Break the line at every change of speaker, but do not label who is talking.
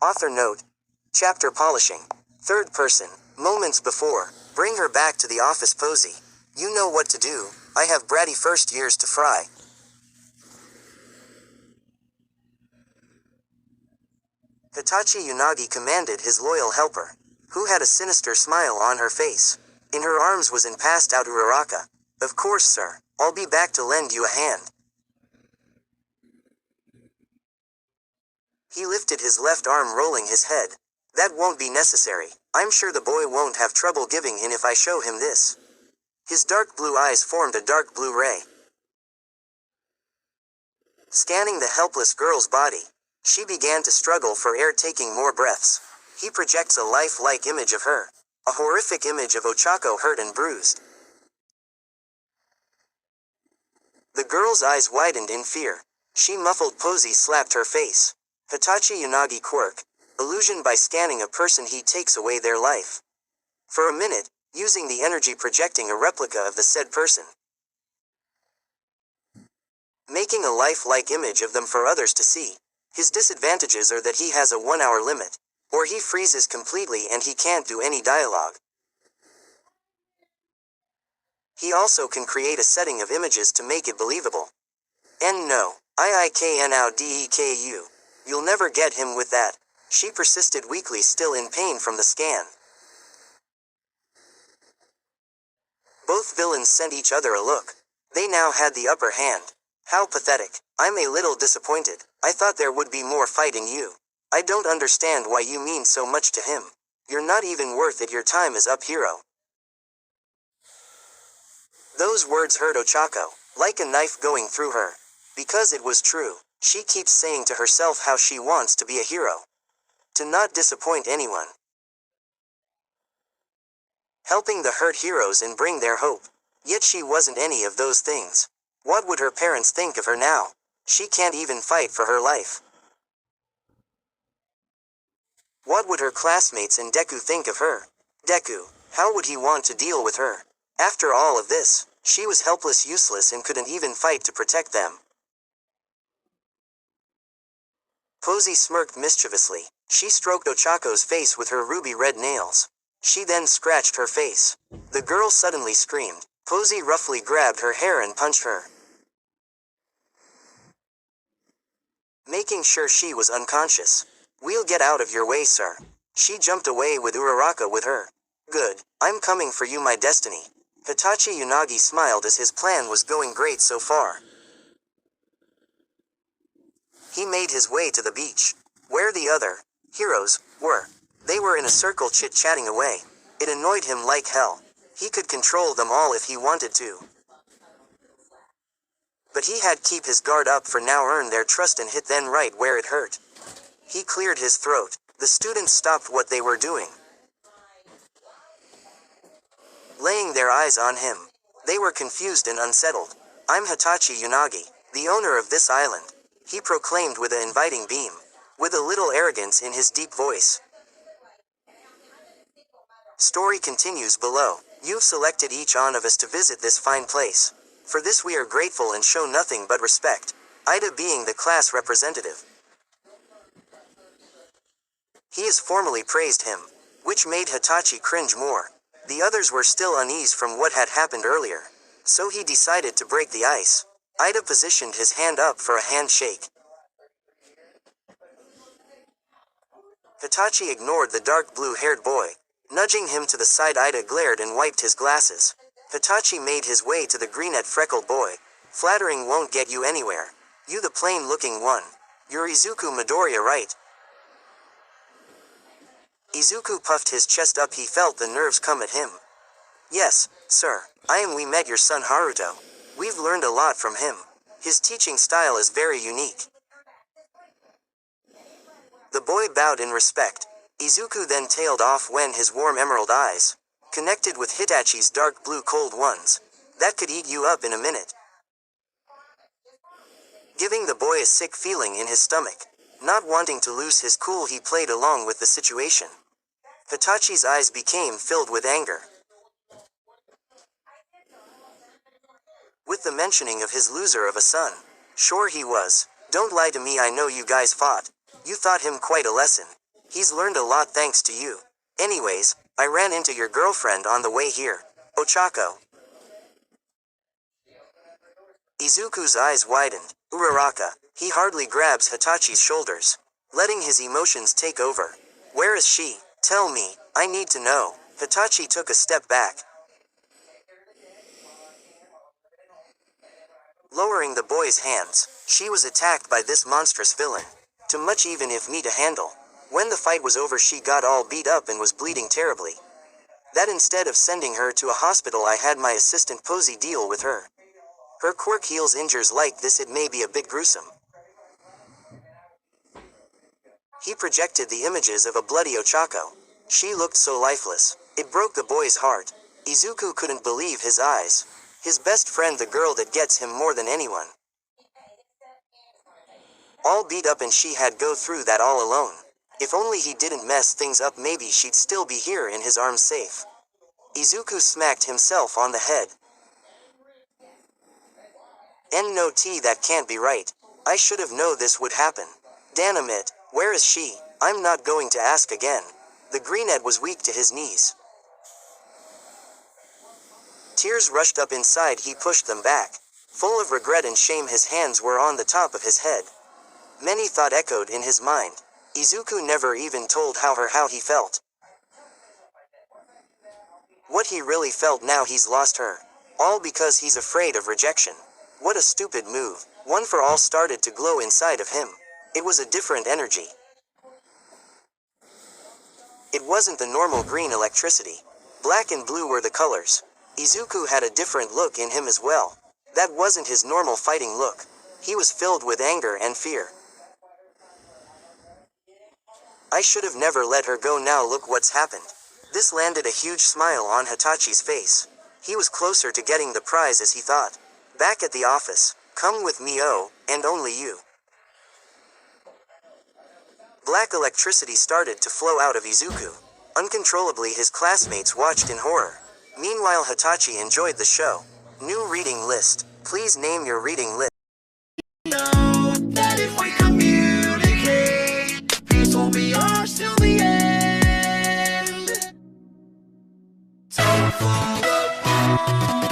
Author note. Chapter polishing. Third person. Moments before. Bring her back to the office, Posey. You know what to do. I have bratty first years to fry. Hitachi Unagi commanded his loyal helper, who had a sinister smile on her face. In her arms was an passed out uraraka. Of course, sir. I'll be back to lend you a hand. He lifted his left arm, rolling his head. That won't be necessary. I'm sure the boy won't have trouble giving in if I show him this. His dark blue eyes formed a dark blue ray, scanning the helpless girl's body. She began to struggle for air, taking more breaths. He projects a lifelike image of her. A horrific image of Ochako, hurt and bruised. The girl's eyes widened in fear. She muffled. Posey slapped her face. Hitachi Unagi quirk. Illusion. By scanning a person, he takes away their life. For a minute, using the energy, projecting a replica of the said person, making a lifelike image of them for others to see. His disadvantages are that he has a 1-hour limit, or he freezes completely and he can't do any dialogue. He also can create a setting of images to make it believable. And no, IIKNOWDEKU. You'll never get him with that. She persisted weakly, still in pain from the scan. Both villains sent each other a look. They now had the upper hand. How pathetic. I'm a little disappointed. I thought there would be more fight in you. I don't understand why you mean so much to him. You're not even worth it. Your time is up, hero. Those words hurt Ochako, like a knife going through her. Because it was true. She keeps saying to herself how she wants to be a hero. To not disappoint anyone. Helping the hurt heroes and bring their hope. Yet she wasn't any of those things. What would her parents think of her now? She can't even fight for her life. What would her classmates and Deku think of her? Deku, how would he want to deal with her? After all of this, she was helpless, useless, and couldn't even fight to protect them. Posey smirked mischievously. She stroked Ochako's face with her ruby red nails. She then scratched her face. The girl suddenly screamed. Posey roughly grabbed her hair and punched her, making sure she was unconscious. We'll get out of your way, sir. She jumped away with Uraraka with her. Good, I'm coming for you, my destiny. Hitachi Unagi smiled as his plan was going great so far. He made his way to the beach, where the other heroes were. They were in a circle chit-chatting away. It annoyed him like hell. He could control them all if he wanted to. But he had keep his guard up for now, earn their trust and hit then right where it hurt. He cleared his throat. The students stopped what they were doing, laying their eyes on him. They were confused and unsettled. I'm Hitachi Unagi, the owner of this island, he proclaimed with an inviting beam, with a little arrogance in his deep voice. Story continues below. You've selected each one of us to visit this fine place. For this we are grateful and show nothing but respect. Ida being the class representative. He has formally praised him, which made Hitachi cringe more. The others were still uneasy from what had happened earlier, so he decided to break the ice. Ida positioned his hand up for a handshake. Hitachi ignored the dark blue-haired boy. Nudging him to the side, Ida glared and wiped his glasses. Hitachi made his way to the greenette freckled boy. Flattering won't get you anywhere. You the plain-looking one. You're Izuku Midoriya, right? Izuku puffed his chest up. He felt the nerves come at him. Yes, sir. We met your son Haruto. We've learned a lot from him. His teaching style is very unique. The boy bowed in respect. Izuku then tailed off when his warm emerald eyes connected with Hitachi's dark blue cold ones. That could eat you up in a minute. Giving the boy a sick feeling in his stomach. Not wanting to lose his cool, he played along with the situation. Hitachi's eyes became filled with anger. With the mentioning of his loser of a son. Sure he was. Don't lie to me, I know you guys fought. You taught him quite a lesson. He's learned a lot thanks to you. Anyways, I ran into your girlfriend on the way here. Ochako. Izuku's eyes widened. Uraraka. He hardly grabs Hitachi's shoulders, letting his emotions take over. Where is she? Tell me, I need to know. Hitachi took a step back, lowering the boy's hands. She was attacked by this monstrous villain. Too much even if me to handle. When the fight was over she got all beat up and was bleeding terribly. That instead of sending her to a hospital I had my assistant Posey deal with her. Her quirk heals injures like this, it may be a bit gruesome. He projected the images of a bloody Ochako. She looked so lifeless. It broke the boy's heart. Izuku couldn't believe his eyes. His best friend, the girl that gets him more than anyone. All beat up and she had go through that all alone. If only he didn't mess things up, maybe she'd still be here in his arms safe. Izuku smacked himself on the head. No tea, that can't be right. I should have known this would happen. Damn it, where is she? I'm not going to ask again. The greenhead was weak to his knees. Tears rushed up inside, he pushed them back. Full of regret and shame, his hands were on the top of his head. Many thoughts echoed in his mind. Izuku never even told how he felt. What he really felt now he's lost her. All because he's afraid of rejection. What a stupid move. One for all started to glow inside of him. It was a different energy. It wasn't the normal green electricity. Black and blue were the colors. Izuku had a different look in him as well. That wasn't his normal fighting look. He was filled with anger and fear. I should have never let her go. Now look what's happened. This landed a huge smile on Hitachi's face. He was closer to getting the prize as he thought. Back at the office. Come with me, oh, and only you. Black electricity started to flow out of Izuku. Uncontrollably his classmates watched in horror. Meanwhile Hitachi enjoyed the show. New reading list. Please name your reading list.
Know that if we communicate, peaceful we are till the end. Don't fall apart.